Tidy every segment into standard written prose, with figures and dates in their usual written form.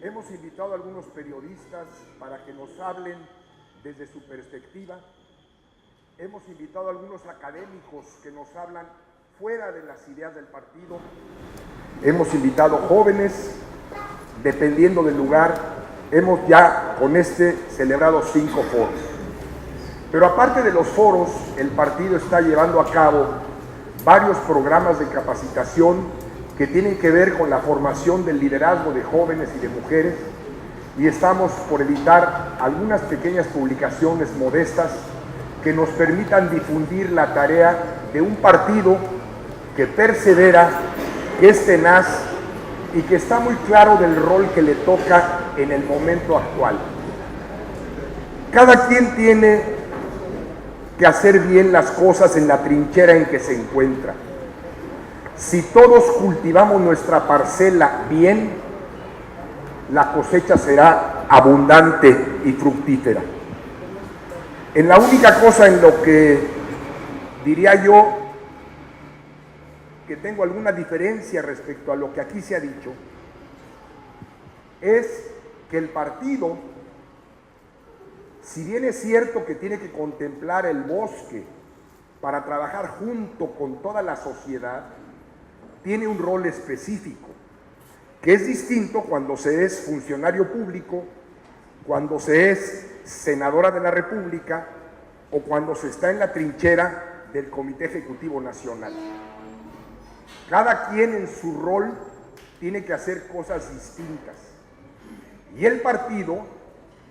Hemos invitado a algunos periodistas para que nos hablen desde su perspectiva. Hemos invitado a algunos académicos que nos hablan fuera de las ideas del partido. Hemos invitado jóvenes, dependiendo del lugar. Hemos ya con celebrado 5 foros. Pero aparte de los foros, el partido está llevando a cabo varios programas de capacitación que tienen que ver con la formación del liderazgo de jóvenes y de mujeres, y estamos por editar algunas pequeñas publicaciones modestas que nos permitan difundir la tarea de un partido que persevera, que es tenaz y que está muy claro del rol que le toca en el momento actual. Cada quien tiene que hacer bien las cosas en la trinchera en que se encuentra. Si todos cultivamos nuestra parcela bien, la cosecha será abundante y fructífera. En la única cosa en lo que diría yo que tengo alguna diferencia respecto a lo que aquí se ha dicho, es que el partido, si bien es cierto que tiene que contemplar el bosque para trabajar junto con toda la sociedad, tiene un rol específico, que es distinto cuando se es funcionario público, cuando se es senadora de la República o cuando se está en la trinchera del Comité Ejecutivo Nacional. Cada quien en su rol tiene que hacer cosas distintas. Y el partido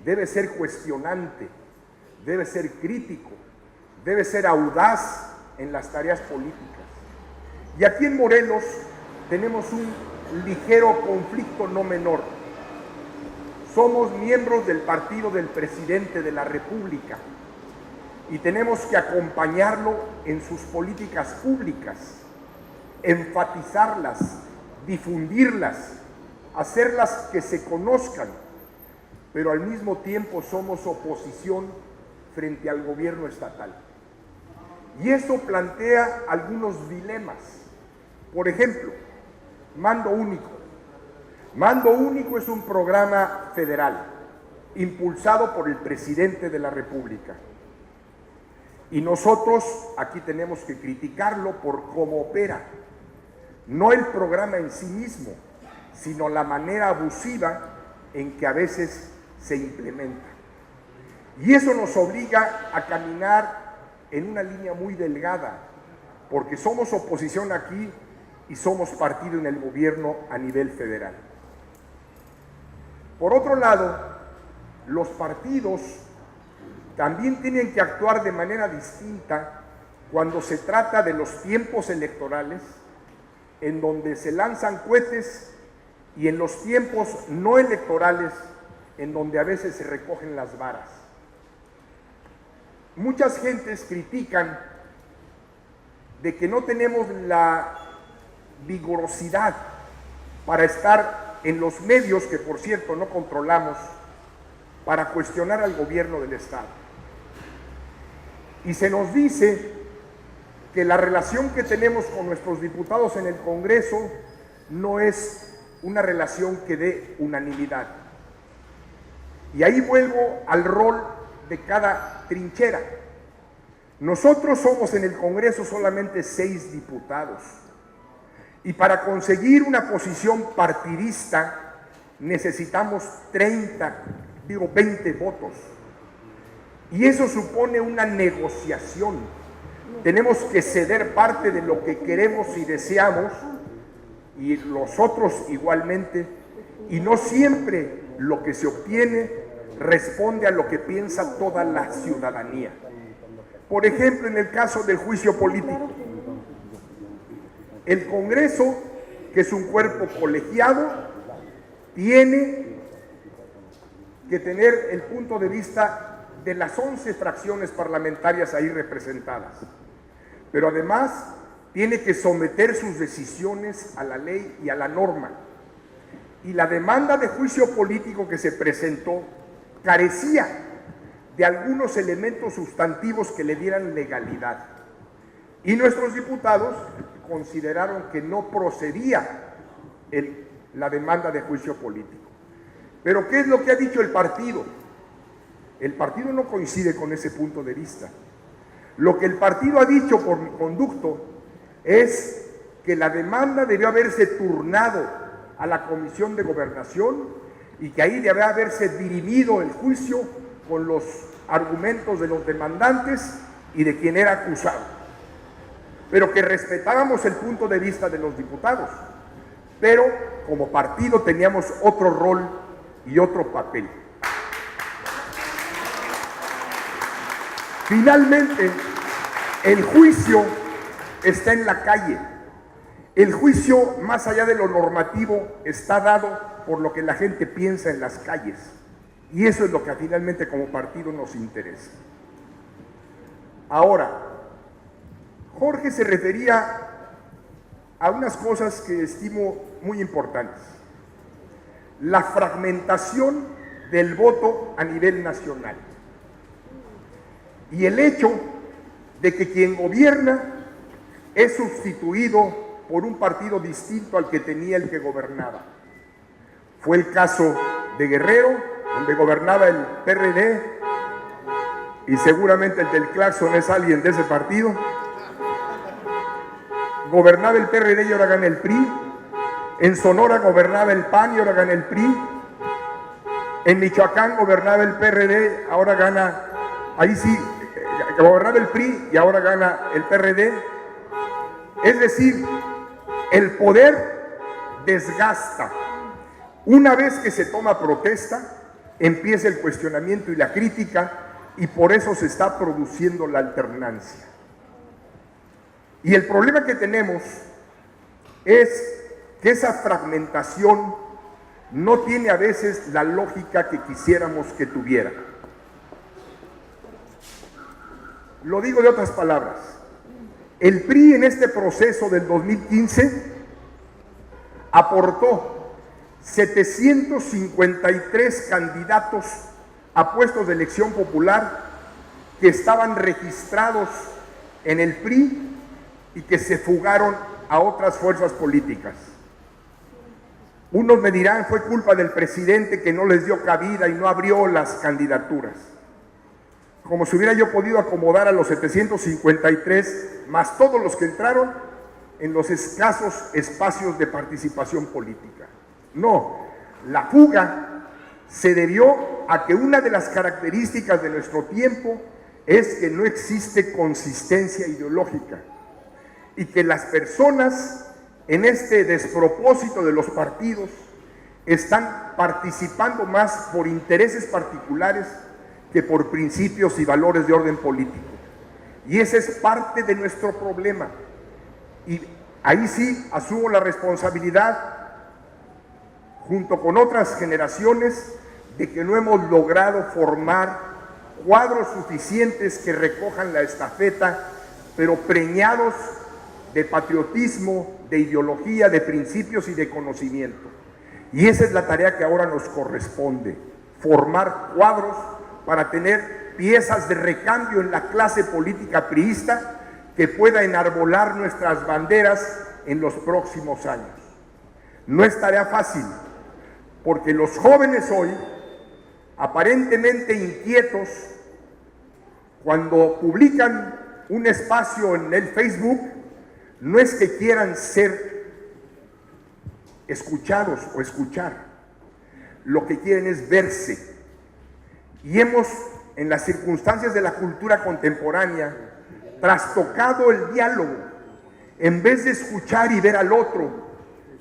debe ser cuestionante, debe ser crítico, debe ser audaz en las tareas políticas. Y aquí en Morelos tenemos un ligero conflicto no menor. Somos miembros del partido del presidente de la República y tenemos que acompañarlo en sus políticas públicas, enfatizarlas, difundirlas, hacerlas que se conozcan, pero al mismo tiempo somos oposición frente al gobierno estatal. Y eso plantea algunos dilemas. Por ejemplo, Mando Único. Mando Único es un programa federal impulsado por el presidente de la República. Y nosotros aquí tenemos que criticarlo por cómo opera. No el programa en sí mismo, sino la manera abusiva en que a veces se implementa. Y eso nos obliga a caminar en una línea muy delgada, porque somos oposición aquí y somos partido en el gobierno a nivel federal. Por otro lado, los partidos también tienen que actuar de manera distinta cuando se trata de los tiempos electorales, en donde se lanzan cohetes, y en los tiempos no electorales, en donde a veces se recogen las varas. Muchas gentes critican de que no tenemos la vigorosidad para estar en los medios, que por cierto no controlamos, para cuestionar al gobierno del Estado. Y se nos dice que la relación que tenemos con nuestros diputados en el Congreso no es una relación que dé unanimidad. Y ahí vuelvo al rol de cada trinchera. Nosotros somos en el Congreso solamente 6 diputados. Y para conseguir una posición partidista necesitamos 20 votos. Y eso supone una negociación. Tenemos que ceder parte de lo que queremos y deseamos, y los otros igualmente, y no siempre lo que se obtiene responde a lo que piensa toda la ciudadanía. Por ejemplo, en el caso del juicio político, el Congreso, que es un cuerpo colegiado, tiene que tener el punto de vista de las 11 fracciones parlamentarias ahí representadas, pero además tiene que someter sus decisiones a la ley y a la norma. Y la demanda de juicio político que se presentó carecía de algunos elementos sustantivos que le dieran legalidad. Y nuestros diputados consideraron que no procedía la demanda de juicio político. Pero ¿qué es lo que ha dicho el partido? El partido no coincide con ese punto de vista. Lo que el partido ha dicho por mi conducto es que la demanda debió haberse turnado a la Comisión de Gobernación y que ahí debe haberse dirimido el juicio con los argumentos de los demandantes y de quien era acusado, pero que respetábamos el punto de vista de los diputados, pero como partido teníamos otro rol y otro papel. Finalmente, el juicio está en la calle. El juicio, más allá de lo normativo, está dado por lo que la gente piensa en las calles. Y eso es lo que finalmente como partido nos interesa. Ahora, Jorge se refería a unas cosas que estimo muy importantes. La fragmentación del voto a nivel nacional. Y el hecho de que quien gobierna es sustituido por un partido distinto al que tenía el que gobernaba. Fue el caso de Guerrero, donde gobernaba el PRD, y seguramente el del claxon es alguien de ese partido. Gobernaba el PRD y ahora gana el PRI. En Sonora gobernaba el PAN y ahora gana el PRI. En Michoacán gobernaba el PRD, ahora gana, ahí sí, gobernaba el PRI y ahora gana el PRD. Es decir, el poder desgasta. Una vez que se toma protesta, empieza el cuestionamiento y la crítica, y por eso se está produciendo la alternancia. Y el problema que tenemos es que esa fragmentación no tiene a veces la lógica que quisiéramos que tuviera. Lo digo de otras palabras. El PRI en este proceso del 2015 aportó 753 candidatos a puestos de elección popular que estaban registrados en el PRI y que se fugaron a otras fuerzas políticas. Unos me dirán, fue culpa del presidente que no les dio cabida y no abrió las candidaturas. Como si hubiera yo podido acomodar a los 753 más todos los que entraron en los escasos espacios de participación política. No, la fuga se debió a que una de las características de nuestro tiempo es que no existe consistencia ideológica y que las personas en este despropósito de los partidos están participando más por intereses particulares que por principios y valores de orden político. Y ese es parte de nuestro problema. Y ahí sí asumo la responsabilidad, junto con otras generaciones, de que no hemos logrado formar cuadros suficientes que recojan la estafeta, pero preñados de patriotismo, de ideología, de principios y de conocimiento. Y esa es la tarea que ahora nos corresponde, formar cuadros para tener piezas de recambio en la clase política priista que pueda enarbolar nuestras banderas en los próximos años. No es tarea fácil, porque los jóvenes hoy, aparentemente inquietos, cuando publican un espacio en el Facebook, no es que quieran ser escuchados o escuchar, lo que quieren es verse. Y hemos, en las circunstancias de la cultura contemporánea, trastocado el diálogo. En vez de escuchar y ver al otro,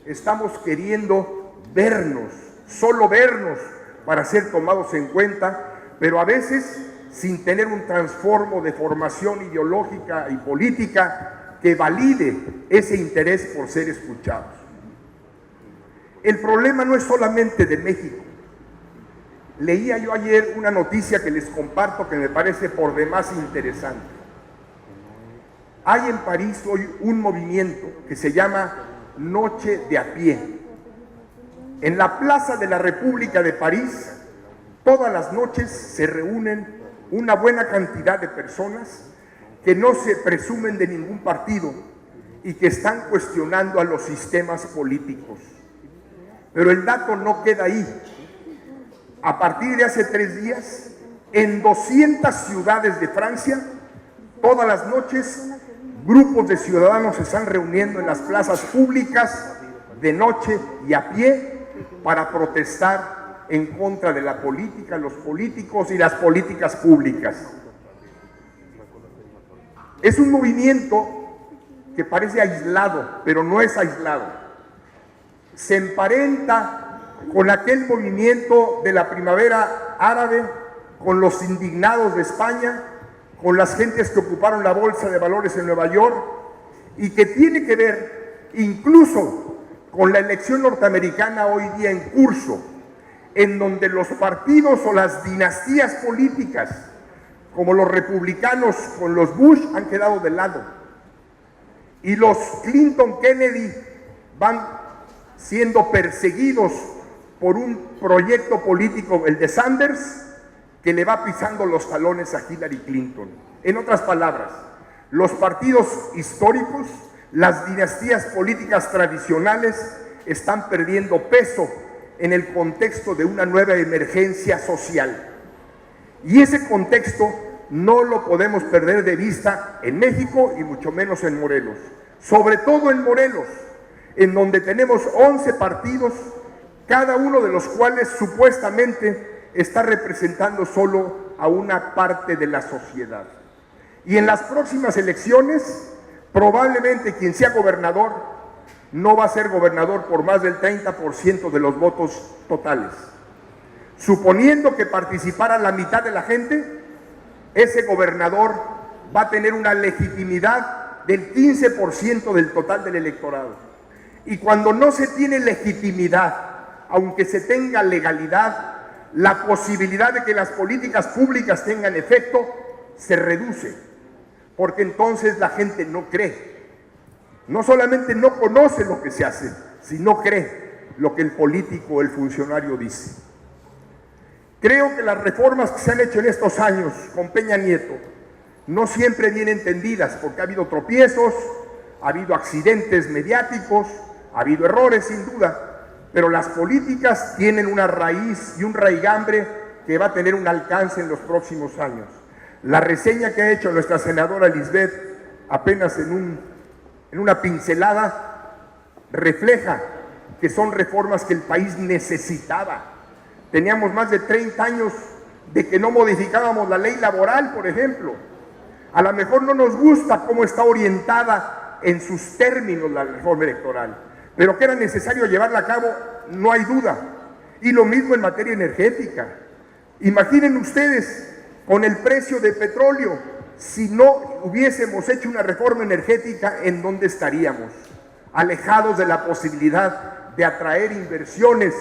estamos queriendo vernos, solo vernos para ser tomados en cuenta, pero a veces sin tener un transformo de formación ideológica y política que valide ese interés por ser escuchados. El problema no es solamente de México. Leía yo ayer una noticia que les comparto que me parece por demás interesante. Hay en París hoy un movimiento que se llama Noche de a pie. En la Plaza de la República de París, todas las noches se reúnen una buena cantidad de personas que no se presumen de ningún partido y que están cuestionando a los sistemas políticos. Pero el dato no queda ahí. a partir de hace 3 días, en 200 ciudades de Francia, todas las noches, grupos de ciudadanos se están reuniendo en las plazas públicas, de noche y a pie, para protestar en contra de la política, los políticos y las políticas públicas. Es un movimiento que parece aislado, pero no es aislado. Se emparenta con aquel movimiento de la primavera árabe, con los indignados de España, con las gentes que ocuparon la bolsa de valores en Nueva York, y que tiene que ver incluso con la elección norteamericana hoy día en curso, en donde los partidos o las dinastías políticas, como los republicanos con los Bush, han quedado de lado. Y los Clinton-Kennedy van siendo perseguidos por un proyecto político, el de Sanders, que le va pisando los talones a Hillary Clinton. En otras palabras, los partidos históricos, las dinastías políticas tradicionales están perdiendo peso en el contexto de una nueva emergencia social. Y ese contexto no lo podemos perder de vista en México y mucho menos en Morelos. Sobre todo en Morelos, en donde tenemos 11 partidos, cada uno de los cuales supuestamente está representando solo a una parte de la sociedad. Y en las próximas elecciones, probablemente quien sea gobernador no va a ser gobernador por más del 30% de los votos totales. Suponiendo que participara la mitad de la gente, ese gobernador va a tener una legitimidad del 15% del total del electorado. Y cuando no se tiene legitimidad, aunque se tenga legalidad, la posibilidad de que las políticas públicas tengan efecto se reduce, porque entonces la gente no cree. No solamente no conoce lo que se hace, sino cree lo que el político o el funcionario dice. Creo que las reformas que se han hecho en estos años con Peña Nieto no siempre bien entendidas, porque ha habido tropiezos, ha habido accidentes mediáticos, ha habido errores sin duda, pero las políticas tienen una raíz y un raigambre que va a tener un alcance en los próximos años. La reseña que ha hecho nuestra senadora Lisbeth apenas en una pincelada refleja que son reformas que el país necesitaba. Teníamos más de 30 años de que no modificábamos la ley laboral, por ejemplo. A lo mejor no nos gusta cómo está orientada en sus términos la reforma electoral, pero que era necesario llevarla a cabo, no hay duda. Y lo mismo en materia energética. Imaginen ustedes, con el precio de petróleo, si no hubiésemos hecho una reforma energética, ¿en dónde estaríamos? Alejados de la posibilidad de atraer inversiones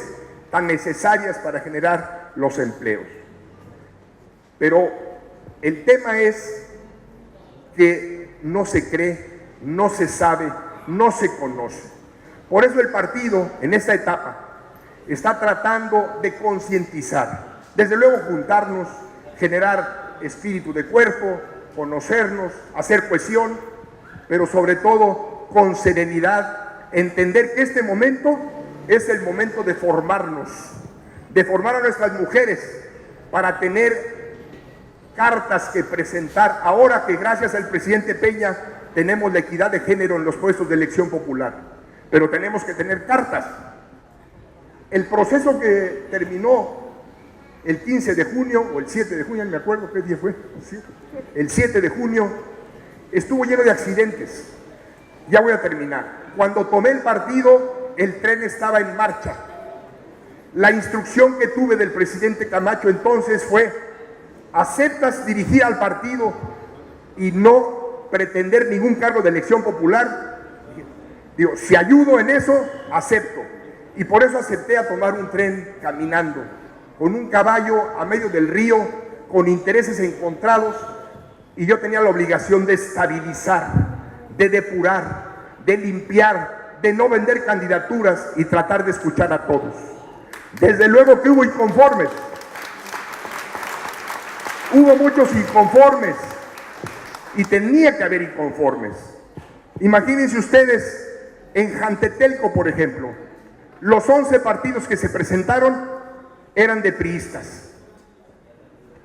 tan necesarias para generar los empleos. Pero el tema es que no se cree, no se sabe, no se conoce. Por eso el partido, en esta etapa, está tratando de concientizar, desde luego juntarnos, generar espíritu de cuerpo, conocernos, hacer cohesión, pero sobre todo con serenidad, entender que este momento es el momento de formarnos, de formar a nuestras mujeres para tener cartas que presentar, ahora que gracias al presidente Peña tenemos la equidad de género en los puestos de elección popular, pero tenemos que tener cartas. El proceso que terminó el 15 de junio, o el 7 de junio, no me acuerdo qué día fue, el 7 de junio, estuvo lleno de accidentes. Ya voy a terminar. Cuando tomé el partido, el tren estaba en marcha. La instrucción que tuve del presidente Camacho entonces fue: ¿aceptas dirigir al partido y no pretender ningún cargo de elección popular? Digo, si ayudo en eso, acepto. Y por eso acepté a tomar un tren caminando, con un caballo a medio del río, con intereses encontrados, y yo tenía la obligación de estabilizar, de depurar, de limpiar, de no vender candidaturas y tratar de escuchar a todos. Desde luego que hubo inconformes, hubo muchos inconformes, y tenía que haber inconformes. Imagínense ustedes, en Jantetelco, por ejemplo, los 11 partidos que se presentaron, eran de priistas.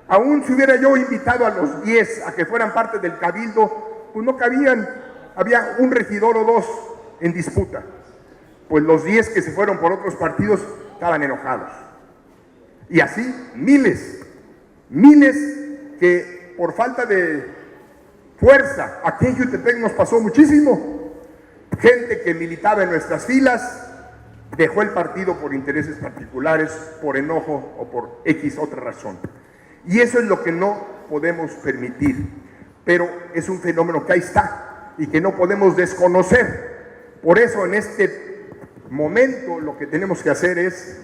Aún si hubiera yo invitado a los 10 a que fueran parte del cabildo, pues no cabían, había un regidor o dos en disputa. Pues los 10 que se fueron por otros partidos estaban enojados. Y así miles que por falta de fuerza, aquí en Jutepec nos pasó muchísimo. Gente que militaba en nuestras filas dejó el partido por intereses particulares, por enojo o por X otra razón. Y eso es lo que no podemos permitir, pero es un fenómeno que ahí está y que no podemos desconocer. Por eso en este momento lo que tenemos que hacer es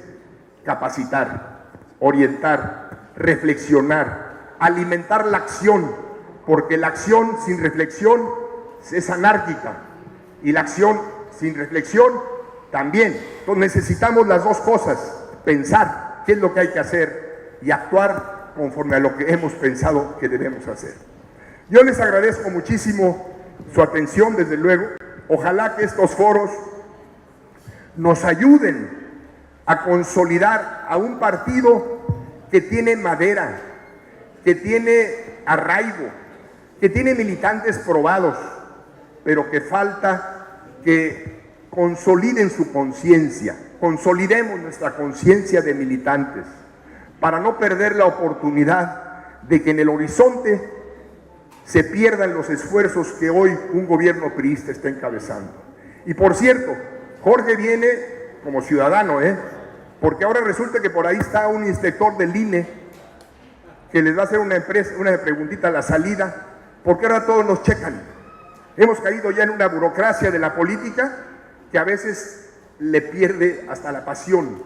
capacitar, orientar, reflexionar, alimentar la acción, porque la acción sin reflexión es anárquica y la acción sin reflexión también. Entonces necesitamos las dos cosas, pensar qué es lo que hay que hacer y actuar conforme a lo que hemos pensado que debemos hacer. Yo les agradezco muchísimo su atención, desde luego. Ojalá que estos foros nos ayuden a consolidar a un partido que tiene madera, que tiene arraigo, que tiene militantes probados, pero que falta que consoliden su conciencia, consolidemos nuestra conciencia de militantes, para no perder la oportunidad de que en el horizonte se pierdan los esfuerzos que hoy un gobierno priista está encabezando. Y por cierto, Jorge viene como ciudadano, porque ahora resulta que por ahí está un inspector del INE que les va a hacer una preguntita a la salida, porque ahora todos nos checan. Hemos caído ya en una burocracia de la política que a veces le pierde hasta la pasión.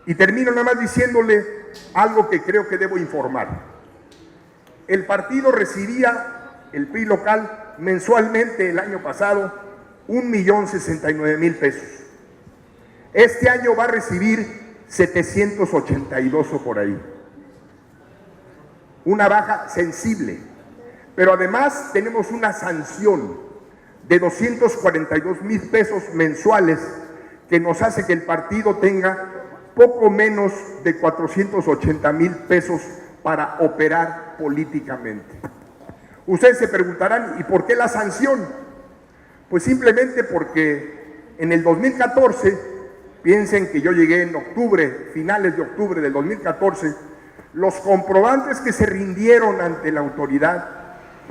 Y termino nada más diciéndole algo que creo que debo informar. El partido recibía, el PRI local, mensualmente el año pasado, 1,069,000 pesos. Este año va a recibir 782 o por ahí. Una baja sensible. Pero además tenemos una sanción de 242,000 pesos mensuales que nos hace que el partido tenga poco menos de 480,000 pesos para operar políticamente. Ustedes se preguntarán, ¿y por qué la sanción? Pues simplemente porque en el 2014, piensen que yo llegué en octubre, finales de octubre del 2014, los comprobantes que se rindieron ante la autoridad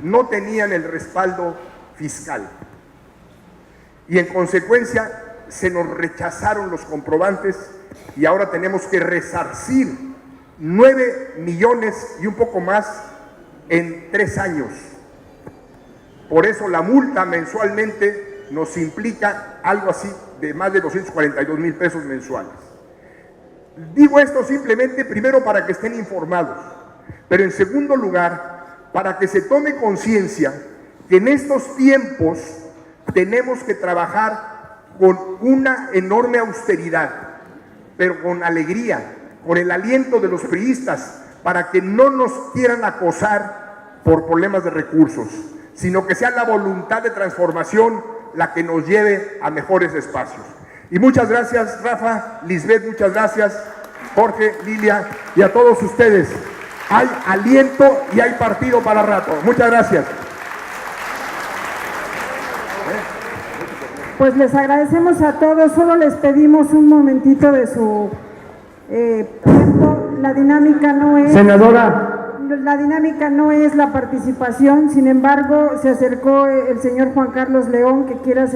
no tenían el respaldo fiscal. Y en consecuencia se nos rechazaron los comprobantes y ahora tenemos que resarcir 9 millones y un poco más en 3 años. Por eso la multa mensualmente nos implica algo así de más de 242,000 pesos mensuales. Digo esto simplemente primero para que estén informados, pero en segundo lugar para que se tome conciencia que en estos tiempos tenemos que trabajar con una enorme austeridad, pero con alegría, con el aliento de los priistas, para que no nos quieran acosar por problemas de recursos, sino que sea la voluntad de transformación la que nos lleve a mejores espacios. Y muchas gracias, Rafa, Lisbeth, muchas gracias, Jorge, Lilia, y a todos ustedes. Hay aliento y hay partido para rato. Muchas gracias. Pues les agradecemos a todos, solo les pedimos un momentito de su tiempo. La dinámica no es... Senadora. La dinámica no es la participación, sin embargo, se acercó el señor Juan Carlos León, que quiere hacer...